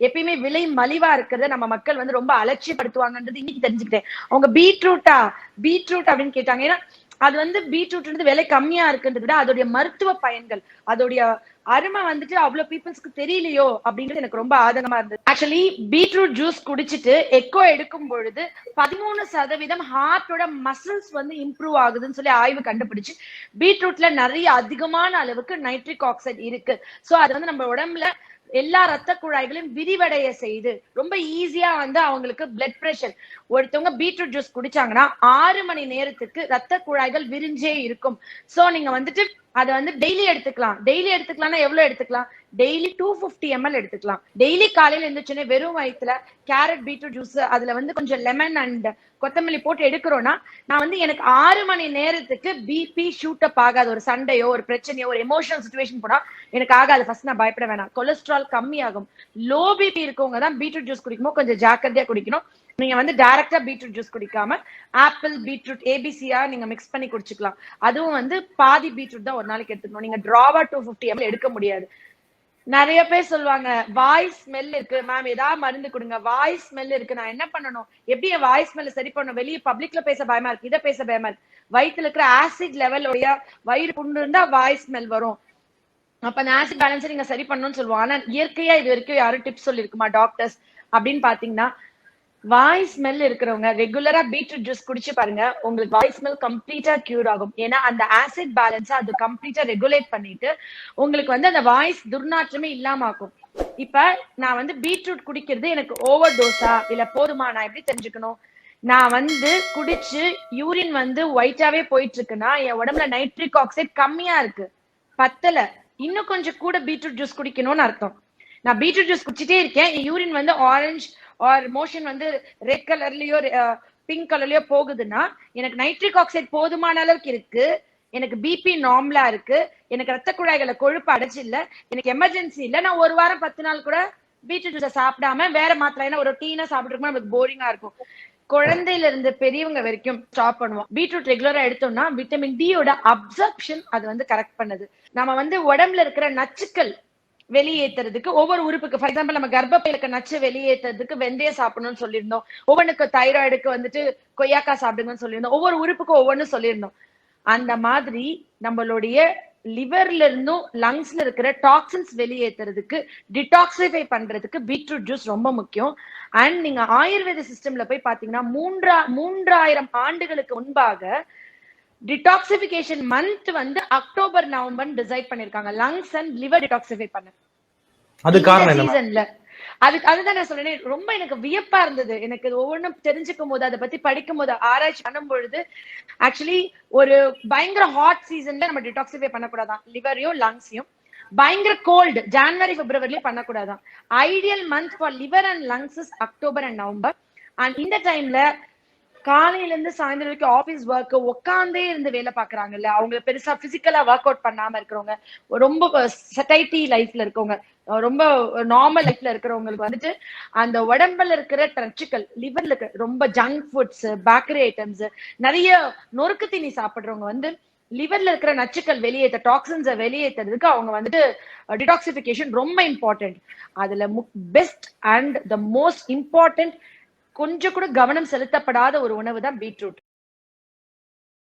எப்பயுமே விலை மலிவா இருக்கிறத நம்ம மக்கள் வந்து ரொம்ப அலட்சியப்படுத்துவாங்கன்றது இன்னைக்கு தெரிஞ்சுக்கிட்டேன். அவங்க பீட்ரூட் அப்படின்னு கேட்டாங்க. ஏன்னா அது வந்து பீட்ரூட் விலை கம்மியா இருக்குன்றத விட அதோடைய மருத்துவ பயன்கள், அதோடைய அருமை வந்துட்டு அவ்வளவு பீப்புள்ஸ்க்கு தெரியலையோ அப்படின்றது எனக்கு ரொம்ப ஆதங்கமா இருந்தது. ஆக்சுவலி பீட்ரூட் ஜூஸ் குடிச்சிட்டு எக்கோ எடுக்கும் பொழுது 13% ஹார்ட்டோட மசில்ஸ் வந்து இம்ப்ரூவ் ஆகுதுன்னு சொல்லி ஆய்வு கண்டுபிடிச்சு, பீட்ரூட்ல நிறைய அதிகமான அளவுக்கு நைட்ரிக் ஆக்சைடு இருக்கு. சோ அது வந்து நம்ம உடம்புல எல்லா ரத்த குழாய்களையும் விரிவடைய செய்து ரொம்ப ஈஸியா வந்து அவங்களுக்கு பிளட் பிரஷர், ஒருத்தவங்க பீட்ரூட் ஜூஸ் குடிச்சாங்கன்னா 6 மணி நேரத்துக்கு ரத்த குழாய்கள் விரிஞ்சே இருக்கும். சோ நீங்க வந்துட்டு அதை வந்து டெய்லி எடுத்துக்கலாம்னா எவ்வளவு எடுத்துக்கலாம்? டெய்லி 250 ml எடுத்துக்கலாம். டெய்லி காலையில இருந்துச்சுன்னு வெறும் வயிற்றுல கேரட் பீட்ரூட் ஜூஸ் அதுல வந்து கொஞ்சம் லெமன் அண்ட் கொத்தமல்லி போட்டு எடுக்கிறோம்னா, நான் வந்து எனக்கு 6 மணி நேரத்துக்கு பிபி ஷூட் அப் ஆகாது. ஒரு சண்டையோ ஒரு பிரச்சனையோ ஒரு எமோஷனல் சுச்சுவேஷன் போனா எனக்கு ஆகாது. ஃபர்ஸ்ட் நான் பயப்பட வேணாம். கொலஸ்ட்ரால் கம்மி ஆகும். லோ பிபி இருக்கவங்க தான் பீட்ரூட் ஜூஸ் குடிக்கும்போது கொஞ்சம் ஜாக்கிரதையா குடிக்கணும். நீங்க வந்து டைரக்டா பீட்ரூட் ஜூஸ் குடிக்காம ஆப்பிள் பீட்ரூட் ஏபிசியா நீங்க மிக்ஸ் பண்ணி குடிச்சுக்கலாம். அதுவும் வந்து பாதி பீட்ரூட் தான் ஒரு நாளைக்கு எடுத்துக்கணும். நீங்க டிராவா 250 ml எடுக்க முடியாது. நிறைய பேர் சொல்லுவாங்க வாய் ஸ்மெல் இருக்கு மேம், ஏதாவது மருந்து கொடுங்க, வாய் ஸ்மெல் இருக்கு, நான் என்ன பண்ணணும், எப்படி என் வாய் ஸ்மெல் சரி பண்ணணும், வெளியே பப்ளிக்ல பேச பயமா இருக்கு, இதை பேச பயமா இருக்கு. வயிற்றுல இருக்கிற ஆசிட் லெவல் வயிறு புண்ணு இருந்தா வாய் ஸ்மெல் வரும். அப்ப அந்த ஆசிட் பேலன்ஸ் நீங்க சரி பண்ணணும்னு சொல்லுவாங்க. ஆனா இயற்கையா இது வரைக்கும் யாரும் டிப்ஸ் சொல்லிருக்குமா டாக்டர்ஸ் அப்படின்னு பாத்தீங்கன்னா, வாய் ஸ்மெல் இருக்கிறவங்க ரெகுலரா பீட்ரூட் ஜூஸ் குடிச்சு பாருங்க, உங்களுக்கு வாய் ஸ்மெல் கம்ப்ளீட்டா கியூர் ஆகும். ஏன்னா அந்த ஆசிட் பேலன்ஸ் அது கம்ப்ளீட்டா ரெகுலேட் பண்ணிட்டு உங்களுக்கு வந்து அந்த வாய்ஸ் துர்நாற்றமே இல்லாம ஆக்கும். இப்ப நான் வந்து பீட்ரூட் குடிக்கிறது எனக்கு ஓவர் டோஸா இல்ல போதுமா, நான் எப்படி தெரிஞ்சுக்கணும்? நான் வந்து குடிச்சு யூரின் வந்து ஒயிட்டாவே போயிட்டு இருக்குன்னா என் உடம்புல நைட்ரிக் ஆக்சைடு கம்மியா இருக்கு, பத்தல, இன்னும் கொஞ்சம் கூட பீட்ரூட் ஜூஸ் குடிக்கணும்னு அர்த்தம். நான் பீட்ரூட் ஜூஸ் குடிச்சிட்டே இருக்கேன், என் யூரின் வந்து ஆரஞ்சு ஆர் மோஷன் வந்து ரெட் கலர்லயோ பிங்க் கலர்லயோ போகுதுன்னா எனக்கு நைட்ரிக் ஆக்சைடு போதுமான அளவுக்கு இருக்கு, எனக்கு பிபி நார்மலா இருக்கு, எனக்கு ரத்த குழாய்களை கொழுப்பு அடைச்சு இல்ல, எனக்கு எமர்ஜென்சி இல்ல, நான் ஒரு வாரம் 10 நாள் கூட பீட்ரூட் ஜூஸை சாப்பிடாம வேற மாத்திரை ஒரு டீனா சாப்பிட்டு நமக்கு போரிங்கா இருக்கும். குழந்தையில இருந்து பெரியவங்க வரைக்கும் ஸ்டாப் பண்ணுவோம். பீட்ரூட் ரெகுலரா எடுத்தோம்னா விட்டமின் டியோட அப்சர்ப்ஷன் அது வந்து கரெக்ட் பண்ணுது. நம்ம வந்து உடம்புல இருக்கிற நச்சுக்கள் வெளியேற்றுறதுக்கு ஒவ்வொரு உறுப்புக்கு, ஃபார் எக்ஸாம்பிள் நம்ம கர்ப்பப்பையில இருக்க நச்சு வெளியேற்றுறதுக்கு வெந்தயம் சாப்பிடணும்னு சொல்லியிருந்தோம். ஒவ்வொன்றுக்கு தைராய்டுக்கு வந்துட்டு கொய்யாக்காய் சாப்பிடுங்கன்னு சொல்லியிருந்தோம். ஒவ்வொரு உறுப்புக்கும் ஒவ்வொன்னு சொல்லியிருந்தோம். அந்த மாதிரி நம்மளுடைய லிவர்ல இருந்தும் லங்ஸ்ல இருக்கிற டாக்ஸின்ஸ் வெளியேற்றுறதுக்கு டிடாக்சிஃபை பண்றதுக்கு பீட்ரூட் ஜூஸ் ரொம்ப முக்கியம். அண்ட் நீங்க ஆயுர்வேத சிஸ்டம்ல போய் பாத்தீங்கன்னா 3000 ஆண்டுகளுக்கு முன்பாக டிடாக்சிபிகேஷன் மந்த் வந்து அக்டோபர் நவம்பர் டிசைட் பண்ணிருக்காங்க லங்ஸ் அண்ட் லிவர் டிடாக்சிஃபை பண்ண. அது காரணம் என்ன? அதுதான் நான் சொல்றேன், ரொம்ப எனக்கு வியப்பா இருந்தது. எனக்கு ஒவ்வொன்றும் தெரிஞ்சுக்கும் போது, அதை பத்தி படிக்கும் போது, ஆராய்ச்சி பண்ணும் பொழுது, ஆக்சுவலி ஒரு பயங்கர ஹாட் சீசன்ல நம்ம டிடாக்சிஃபை பண்ணக்கூடாதான் லிவரையும் லங்ஸையும். பயங்கர கோல்டு ஜனவரி பிப்ரவரிலயும் பண்ணக்கூடாதான். Ideal month for liver and lungs is October and November. அண்ட் இந்த டைம்ல காலையில இருந்து சாயந்தரம் வரைக்கும் ஆபீஸ் ஒர்க் உட்காந்தே இருந்து வேலை பாக்குறாங்கல்ல, அவங்க பெருசா பிசிக்கலா ஒர்க் அவுட் பண்ணாம இருக்கிறவங்க, ரொம்ப சட்டைட்டி லைஃப்ல இருக்கவங்க, ரொம்ப நார்மல் லைஃப்ல இருக்கிறவங்களுக்கு வந்துட்டு அந்த உடம்புல இருக்கிற நச்சுக்கள், லிவர்ல இருக்க ரொம்ப ஜங்க் ஃபுட்ஸ், பேக்கரி ஐட்டம்ஸ், நிறைய நொறுக்கு தீனி சாப்பிடுறவங்க வந்து லிவர்ல இருக்கிற நச்சுக்கள் வெளியேற்ற டாக்ஸின்ஸை வெளியேற்றுறதுக்கு அவங்க வந்துட்டு டிடாக்சிபிகேஷன் ரொம்ப இம்பார்ட்டன்ட். அதுல best and the most important கொஞ்சம் கூட கவனம் செலுத்தப்படாத ஒரு உணவு தான் பீட்ரூட்.